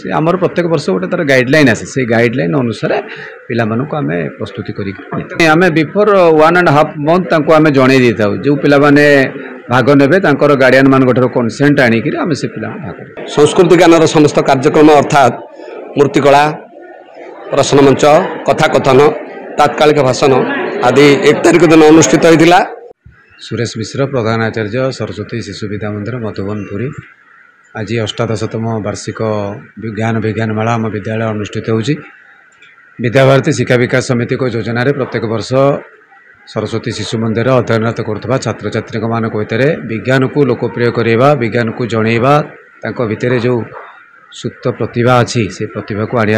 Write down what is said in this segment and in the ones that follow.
से आमर प्रत्येक वर्ष गोटे तार गाइडलाइन आसे से गाइडलाइन अनुसार पिला मानक आम प्रस्तुति करें आम बिफोर 1.5 month आम जन दी था जो पिला माने भाग ने गार्डियन मान कनसेंट आणिक आम से पिला भाग संस्कृति ज्ञान समस्त कार्यक्रम अर्थात मूर्तिकला प्रश्न मंच कथाकथन तात्कालिक भाषण आदि 1 तारिख दिन अनुष्ठित होता। सुरेश मिश्र प्रधानाचार्य सरस्वती शिशु विद्या मंदिर मधुबनपुरी आज 18तम वार्षिक विज्ञान मेला आम विद्यालय अनुष्ठित होची। विद्याभारती शिक्षा विकास समिति को योजना प्रत्येक वर्ष सरस्वती शिशु मंदिर अध्ययनरत करुवा छात्र छात्री मान भितर विज्ञान को लोकप्रिय करवा विज्ञान को जनइबा भितर जो सुप्त प्रतिभा अच्छी से प्रतिभा को आने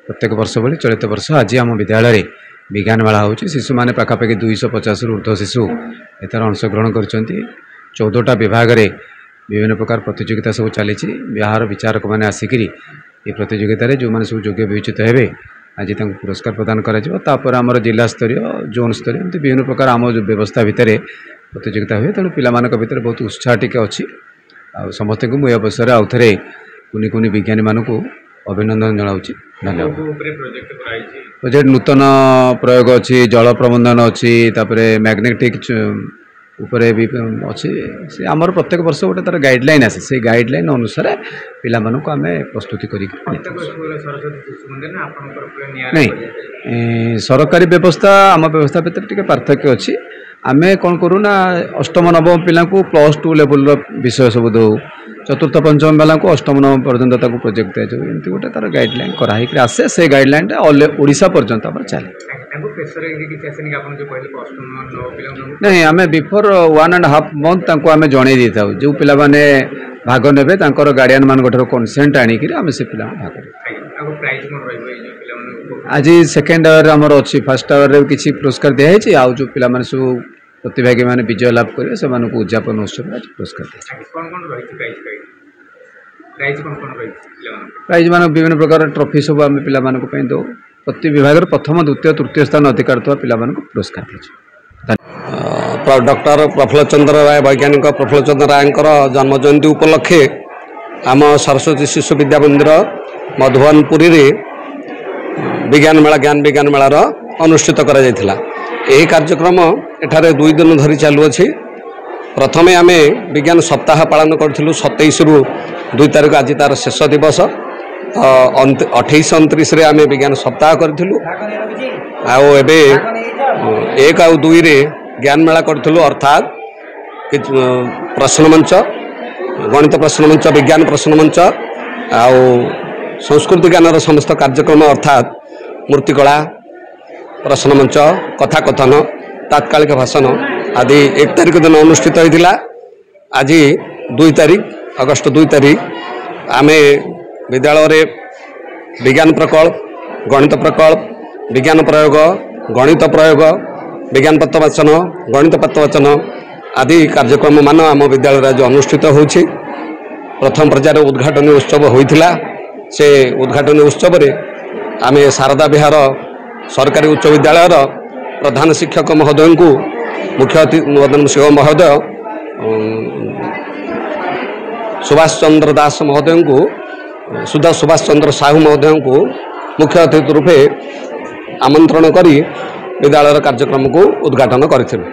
प्रत्येक वर्ष भली चलित वर्ष आज आम विद्यालय विज्ञान मेला हो शिशु मैंने पाखापाखि 250 ऊर्ध्व शिशु एथर अंशग्रहण कर 14टा विभाग में विभिन्न प्रकार प्रतियोगिता सब चली बाहर विचारक मैंने आसिक प्रतियोगित जो मैंने सब योग्य विवेचित हे आज पुरस्कार प्रदान कर आमर जिला स्तरीय जोन स्तरीय एमती विभिन्न प्रकार आम व्यवस्था भितर प्रतियोगिता हुए तेणु पिलामानक भितर बहुत उत्साह टिके अच्छी समस्त को मुझे अवसर आउ थे कुनि कुनि विज्ञानी मानक अभिनंदन जनाऊँ धन्यवाद। प्रोजेक्ट नूतन प्रयोग अच्छी जल प्रबंधन अच्छी मैग्नेटिक उपरे भी अच्छी से आमर प्रत्येक वर्ष गोटे तार गाइडलाइन आसे से गाइडलाइन अनुसार पिला मानक आम प्रस्तुति करें नहीं सरकारी व्यवस्था आम व्यवस्था भितर टिके पार्थक्य अच्छी आम कौन करूना 8म 9म पिला +2 लेवल विषय सब दो 4th 5म वाला को 8म 9म पर्यंत प्रोजेक्ट दिया जाए एमती गोटे तार गाइडलाइन कराई आसे से गाइडलाइन ओडिशा पर्यंत चले नहीं आम बिफोर 1.5 month आम जन दी था जो पिला माने भाग ने गार्डियन मान कनसेंट आणिक आम से पिला भाग आज सेकेंड आवर आमर अच्छी फर्स्ट आवर किसी पुरस्कार दिखाई आउ जो पिला माने सब प्रतिभागी माने विजय लाभ करेंगे से उद्यापन उत्सव आज पुरस्कार प्राइज मान विभिन्न प्रकार ट्रॉफी सब आम पिला दो प्रति विभाग प्रथम द्वितीय तृतीय स्थान अधिकार था पिला पुरस्कार डॉक्टर प्रफुल्ल चंद्र राय वैज्ञानिक प्रफुल्ल चंद्र राय जन्म जयंती उपलक्षे आम सरस्वती शिशु विद्या मंदिर मधुबनपुरी विज्ञान मेला ज्ञान विज्ञान मेलार अनुष्ठित करा जायथिला। यही कार्यक्रम एठारे 2 दिन धरी चालुअछि। प्रथमे आम विज्ञान सप्ताह पालन करूँ 27 रु 2 तारिख आज तार शेष दिवस 28 29 रे आम विज्ञान सप्ताह करूँ आबे 1 और 2 रे ज्ञान मेला करूँ अर्थात प्रश्न मंच गणित प्रश्न मंच विज्ञान प्रश्न मंच आउ संस्कृति ज्ञान समस्त कार्यक्रम अर्थात मूर्तिकला प्रश्न मंच कथाकथन तात्कालिक भाषण आदि 1 तारिख दिन अनुष्ठित होता। आज 2 तारिख अगस्त 2 तारिख आम विद्यालय विज्ञान प्रकल्प गणित प्रकल्प विज्ञान प्रयोग गणित प्रयोग विज्ञान पत्रवाचन गणित पत्रवाचन आदि कार्यक्रम मान आम विद्यालय जो अनुष्ठित होछि। प्रथम पर्यायर उद्घाटन उत्सव होइथिला से उद्घाटन उत्सव रे आम शारदा विहार सरकारी उच्च विद्यालय प्रधान शिक्षक महोदय को मुख्य अतिथि मदन सिंह महोदय सुभाष चंद्र दास महोदय को सुभाष चंद्र साहू महोदय को मुख्य अतिथि रूपे आमंत्रण करी विद्यालय कार्यक्रम को उद्घाटन करथिलु।